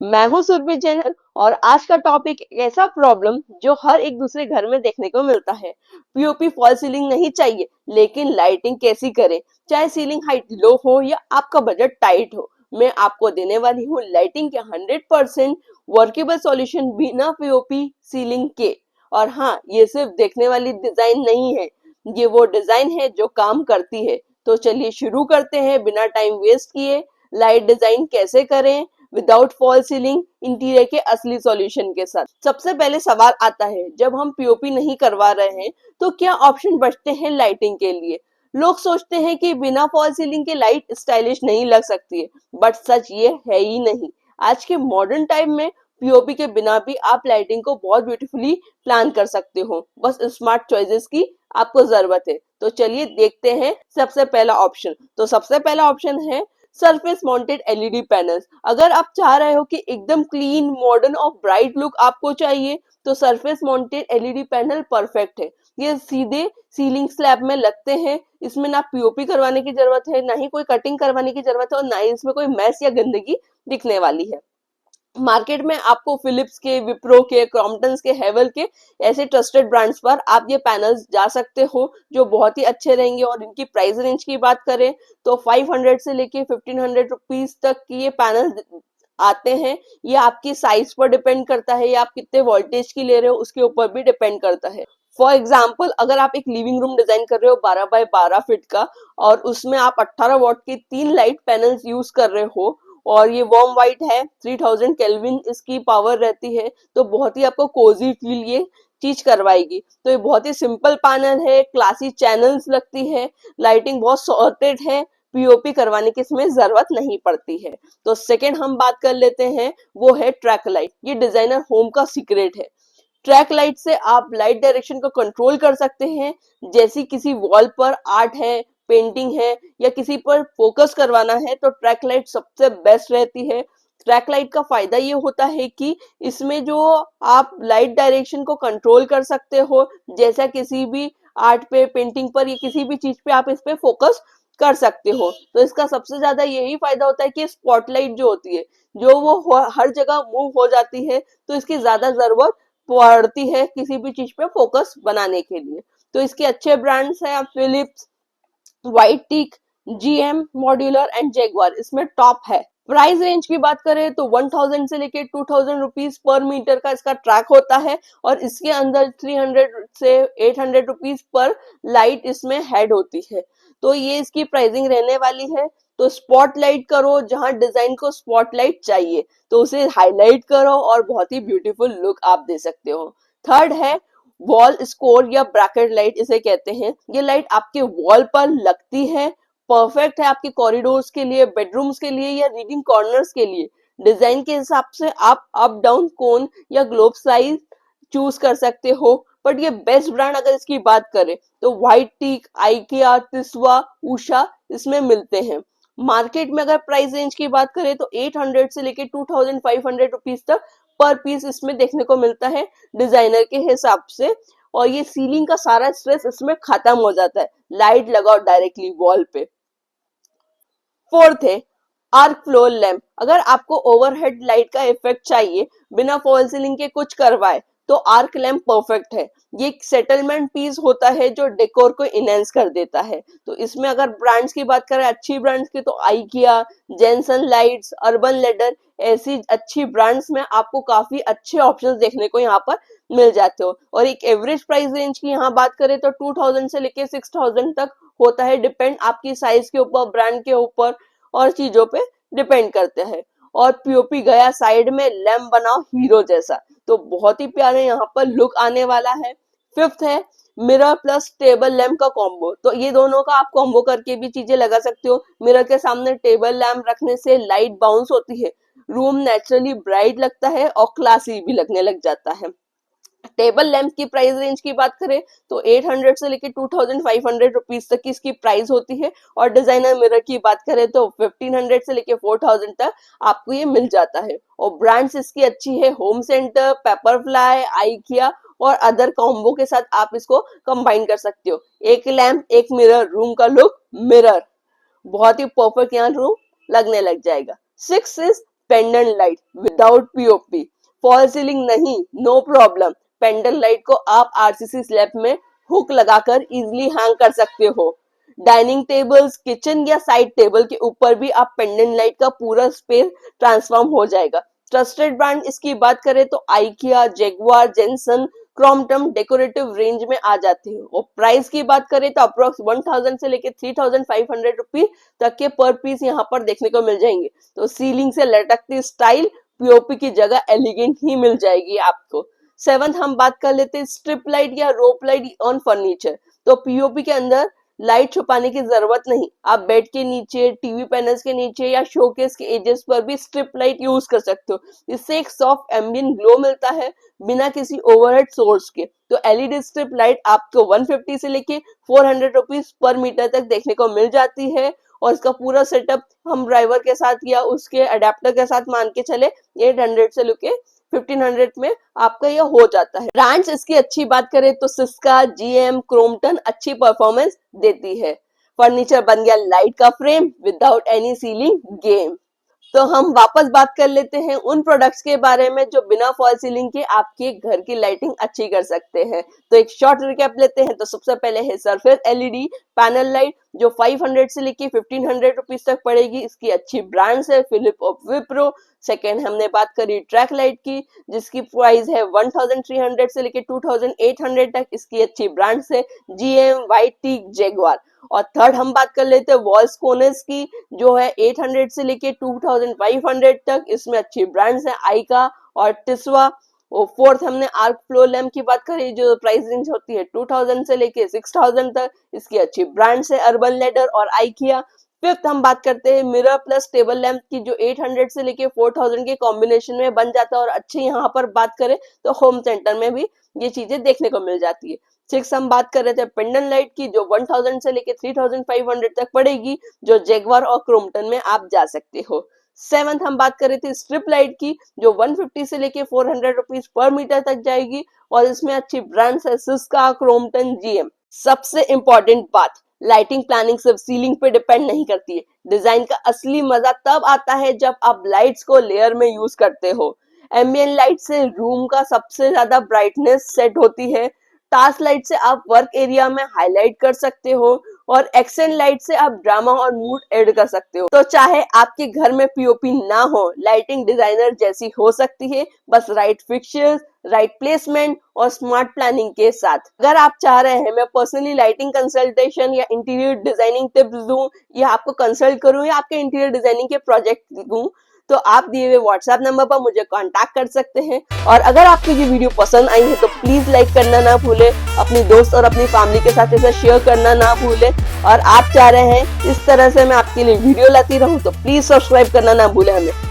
मैं हूँ सुरभि जैन और आज का टॉपिक एक ऐसा प्रॉब्लम जो हर एक दूसरे घर में देखने को मिलता है। पीओपी फॉल सीलिंग नहीं चाहिए, लेकिन लाइटिंग कैसी करें, चाहे सीलिंग हाइट लो हो या आपका बजट टाइट हो। मैं आपको देने वाली हूँ लाइटिंग के 100% वर्केबल सॉल्यूशन बिना पीओपी सीलिंग के। और हाँ, ये सिर्फ देखने वाली डिजाइन नहीं है, ये वो डिजाइन है जो काम करती है। तो चलिए शुरू करते हैं बिना टाइम वेस्ट किए। लाइट डिजाइन कैसे करें विदाउट फॉल सीलिंग इंटीरियर के असली सॉल्यूशन के साथ। सबसे पहले सवाल आता है, जब हम पीओपी नहीं करवा रहे हैं तो क्या ऑप्शन बचते हैं लाइटिंग के लिए। लोग सोचते हैं कि बिना फॉल सीलिंग के लाइट स्टाइलिश नहीं लग सकती है, बट सच ये है ही नहीं। आज के मॉडर्न टाइम में पीओपी के बिना भी आप लाइटिंग को बहुत ब्यूटीफुली प्लान कर सकते हो, बस स्मार्ट चॉइसेस की आपको जरूरत है। तो चलिए देखते हैं सबसे पहला ऑप्शन। तो सबसे पहला ऑप्शन है सरफेस माउंटेड एलईडी पैनल्स। अगर आप चाह रहे हो कि एकदम क्लीन, मॉडर्न और ब्राइट लुक आपको चाहिए, तो surface mounted LED panel perfect है। ये सीधे सीलिंग स्लैब में लगते हैं, इसमें ना पीओपी करवाने की जरूरत है, ना ही कोई कटिंग करवाने की जरूरत है, और ना ही इसमें कोई मैस या गंदगी दिखने वाली है। मार्केट में आपको फिलिप्स के, विप्रो के, क्रॉम्पटन के, हेवल के ऐसे ट्रस्टेड ब्रांड्स पर आप ये पैनल्स जा सकते हो, जो बहुत ही अच्छे रहेंगे। और इनकी प्राइस रेंज की बात करें तो 500 से लेके 1500 रुपीज तक की ये पैनल आते हैं। ये आपकी साइज पर डिपेंड करता है, या आप कितने वोल्टेज की ले रहे हो उसके ऊपर भी डिपेंड करता है। फॉर एग्जाम्पल, अगर आप एक लिविंग रूम डिजाइन कर रहे हो 12 बाय 12 फीट का, और उसमें आप 18 वॉट की 3 लाइट पैनल्स यूज कर रहे हो, और ये वार्म वाइट है, 3000 केल्विन इसकी पावर रहती है, तो बहुत ही आपको कोजी फील ये चीज करवाएगी। तो ये बहुत ही सिंपल पैनल है, क्लासी चैनल्स लगती है, लाइटिंग बहुत सॉर्टेड है, पीओपी करवाने की इसमें जरूरत नहीं पड़ती है। तो सेकेंड हम बात कर लेते हैं, वो है ट्रैक लाइट। ये डिजाइनर होम का सीक्रेट है। ट्रैक लाइट से आप लाइट डायरेक्शन को कंट्रोल कर सकते हैं। जैसी किसी वॉल पर आर्ट है, पेंटिंग है, या किसी पर फोकस करवाना है, तो ट्रैक लाइट सबसे बेस्ट रहती है। ट्रैक लाइट का फायदा ये होता है कि इसमें जो आप लाइट डायरेक्शन को कंट्रोल कर सकते हो, जैसा किसी भी आर्ट पे, पेंटिंग पर, या किसी भी चीज पे आप इस पे फोकस कर सकते हो। तो इसका सबसे ज्यादा यही फायदा होता है कि स्पॉटलाइट जो होती है, जो वो हर जगह मूव हो जाती है, तो इसकी ज्यादा जरूरत पड़ती है किसी भी चीज पे फोकस बनाने के लिए। तो इसके अच्छे ब्रांड्स हैं Philips, White Teak, GM, modular and Jaguar इसमें टॉप है। प्राइस रेंज की बात करें तो 1000 से लेके 2000 रुपीज पर मीटर का इसका ट्रैक होता है, और इसके अंदर 300 से 800 रुपीज पर लाइट इसमें हेड होती है। तो ये इसकी प्राइसिंग रहने वाली है। तो स्पॉटलाइट करो, जहां डिजाइन को स्पॉटलाइट चाहिए तो उसे हाईलाइट करो, और बहुत ही ब्यूटीफुल लुक आप दे सकते हो। थर्ड है वॉल स्कोर या ब्रैकेट लाइट इसे कहते हैं। ये लाइट आपके वॉल पर लगती है, परफेक्ट है आपके कॉरिडोर्स के लिए, बेडरूम्स के लिए, या रीडिंग कॉर्नर्स के लिए। डिजाइन के हिसाब से आप अप डाउन कोन या ग्लोब साइज चूज कर सकते हो, बट ये बेस्ट ब्रांड अगर इसकी बात करें तो व्हाइट टीक, आइकिया, तिस्वा, उषा इसमें मिलते हैं। मार्केट में अगर प्राइस रेंज की बात करें तो 800 से लेके 2500 रुपीज तक पर पीस इसमें देखने को मिलता है डिजाइनर के हिसाब से। और ये सीलिंग का सारा स्ट्रेस इसमें खत्म हो जाता है, लाइट लगाओ डायरेक्टली वॉल पे। फोर्थ है आर्क फ्लोर लैम्प। अगर आपको ओवरहेड लाइट का इफेक्ट चाहिए बिना फॉल सीलिंग के कुछ करवाए, तो आर्क लैम्प परफेक्ट है। ये एक सेटलमेंट पीस होता है जो डेकोर को इनहेंस कर देता है। तो इसमें अगर ब्रांड्स की बात करें, अच्छी ब्रांड्स की, तो IKEA, Jainsons lights, Urban Ladder, ऐसी अच्छी ब्रांड्स में आपको काफी अच्छे ऑप्शंस देखने को यहाँ पर मिल जाते हो। और एक एवरेज प्राइस रेंज की यहाँ बात करें तो 2000 से लेके 6000 तक होता है, डिपेंड आपकी साइज के ऊपर, ब्रांड के ऊपर और चीजों पे डिपेंड करते हैं। और पीओपी गया साइड में, लैम्प बनाओ हीरो जैसा, तो बहुत ही प्यारे यहाँ पर लुक आने वाला है। फिफ्थ है मिरर प्लस टेबल लैम्प का कॉम्बो। तो ये दोनों का आप कॉम्बो करके भी चीजें लगा सकते हो। मिरर के सामने टेबल लैम्प रखने से लाइट बाउंस होती है, रूम नेचुरली ब्राइट लगता है और क्लासी भी लगने लग जाता है। टेबल लैंप की प्राइस रेंज की बात करें तो 800 से लेकर 2500 रुपीज तक की इसकी प्राइस होती है। और डिजाइनर मिरर की बात करें तो 1500 से लेकर 4000 तक आपको ये मिल जाता है। और ब्रांड्स इसकी अच्छी है, होम सेंटर, पेपरफ्लाई, आइकिया, और अदर कॉम्बो के साथ आप इसको कंबाइन कर सकते हो। एक लैंप, एक मिरर, रूम का लुक मिरर, बहुत ही परफेक्ट यहाँ रूम लगने लग जाएगा। Six is pendant light without POP, fall ceiling नहीं, नो प्रॉब्लम। पेंडेंट लाइट को आप आरसीसी स्लैब में हुक लगाकर इजीली हैंग कर सकते हो। डाइनिंग टेबल्स, किचन या साइड टेबल के ऊपर भी आप पेंडेंट लाइट का पूरा स्पेस ट्रांसफॉर्म हो जाएगा। ट्रस्टेड ब्रांड इसकी बात करें तो IKEA, Jaguar, Jainsons, Crompton decorative range में आ जाती है। और प्राइस की बात करें तो अप्रोक्स 1000 से लेके 3500 रुपीज तक के पर पीस यहाँ पर देखने को मिल जाएंगे। तो सीलिंग से लटकती स्टाइल पीओपी की जगह एलिगेंट ही मिल जाएगी आपको। सेवंथ हम बात कर लेते हैं स्ट्रिप लाइट या रोप लाइट ऑन फर्नीचर। तो पीओपी के अंदर लाइट छुपाने की जरूरत नहीं, आप बेड के नीचे, टीवी पैनल्स के नीचे या शोकेस के एजेस पर भी स्ट्रिप लाइट यूज कर सकते हो। इससे एक सॉफ्ट एम्बियंट ग्लो मिलता है बिना किसी ओवरहेड सोर्स के। तो एलईडी स्ट्रिप लाइट आपको 150 से लेके 400 रुपीज पर मीटर तक देखने को मिल जाती है। और इसका पूरा सेटअप हम ड्राइवर के साथ या उसके अडेप्टर के साथ मान के चले 800 से लेके 1500 में आपका यह हो जाता है। ब्रांड्स इसकी अच्छी बात करें तो सिस्का, जीएम, क्रॉम्पटन अच्छी परफॉर्मेंस देती है। फर्नीचर बन गया लाइट का frame without any ceiling game. तो हम वापस बात कर लेते हैं उन प्रोडक्ट्स के बारे में जो बिना फॉल सीलिंग के आपके घर की लाइटिंग अच्छी कर सकते हैं। तो एक शॉर्ट रिकैप लेते हैं। तो सबसे पहले है सरफेस एलईडी पैनल लाइट जो 500 से लेके 1500 रुपीज तक पड़ेगी। इसकी अच्छी ब्रांड्स है फिलिप और विप्रो। सेकेंड हमने बात करी ट्रैक लाइट की जिसकी प्राइस है 1300 से लेके 2800 तक। इसकी अच्छी ब्रांड्स है जीएम, वाइट टीक, जैगुआर। और थर्ड हम बात कर लेते हैं वॉल्स कॉर्नर्स की जो है 800 से लेके 2500 तक। इसमें अच्छी ब्रांड्स हैं आइका और टिस्वा। और फोर्थ हमने आर्क फ्लोर लैम्प की बात करी जो प्राइस रेंज होती है 2000 से लेके 6000 तक। इसकी अच्छी ब्रांड्स है अर्बन लैडर और आइकिया। फिफ्थ हम बात करते हैं मिरर प्लस टेबल लैंप की जो 800 से लेके 4000 के कॉम्बिनेशन में बन जाता है। और अच्छे यहाँ पर बात करें तो होम सेंटर में भी ये चीजें देखने को मिल जाती है। सिक्स हम बात कर रहे थे पेंडेंट लाइट की जो 1000 से लेके 3500 तक पड़ेगी जो जैगुआर और क्रॉम्पटन में आप जा सकते हो। सेवंथ हम बात कर रहे थे स्ट्रिप लाइट की जो 150 से लेके 400 रुपीज पर मीटर तक जाएगी। और इसमें अच्छी ब्रांड्स है सिस्का, क्रॉम्पटन, जीएम। सबसे इंपॉर्टेंट बात, लाइटिंग प्लानिंग सिर्फ सीलिंग पे डिपेंड नहीं करती है। डिजाइन का असली मजा तब आता है जब आप लाइट्स को लेयर में यूज करते हो। एम्बियंट लाइट से रूम का सबसे ज्यादा ब्राइटनेस सेट होती है। टास्क लाइट से आप वर्क एरिया में हाईलाइट कर सकते हो। और एक्सेंट लाइट से आप ड्रामा और मूड ऐड कर सकते हो। तो चाहे आपके घर में पीओपी ना हो, लाइटिंग डिजाइनर जैसी हो सकती है बस राइट फिक्चर्स, राइट प्लेसमेंट और स्मार्ट प्लानिंग के साथ। अगर आप चाह रहे हैं मैं पर्सनली लाइटिंग कंसल्टेशन या इंटीरियर डिजाइनिंग टिप्स दूं या आपको कंसल्ट करूं या आपके इंटीरियर डिजाइनिंग के प्रोजेक्ट दूं तो आप दिए हुए व्हाट्सएप नंबर पर मुझे कांटेक्ट कर सकते हैं। और अगर आपको ये वीडियो पसंद आई है तो प्लीज लाइक करना ना भूलें, अपनी दोस्त और अपनी फैमिली के साथ इसे शेयर करना ना भूलें। और आप चाह रहे हैं इस तरह से मैं आपके लिए वीडियो लाती रहूं तो प्लीज सब्सक्राइब करना ना भूलें हमें।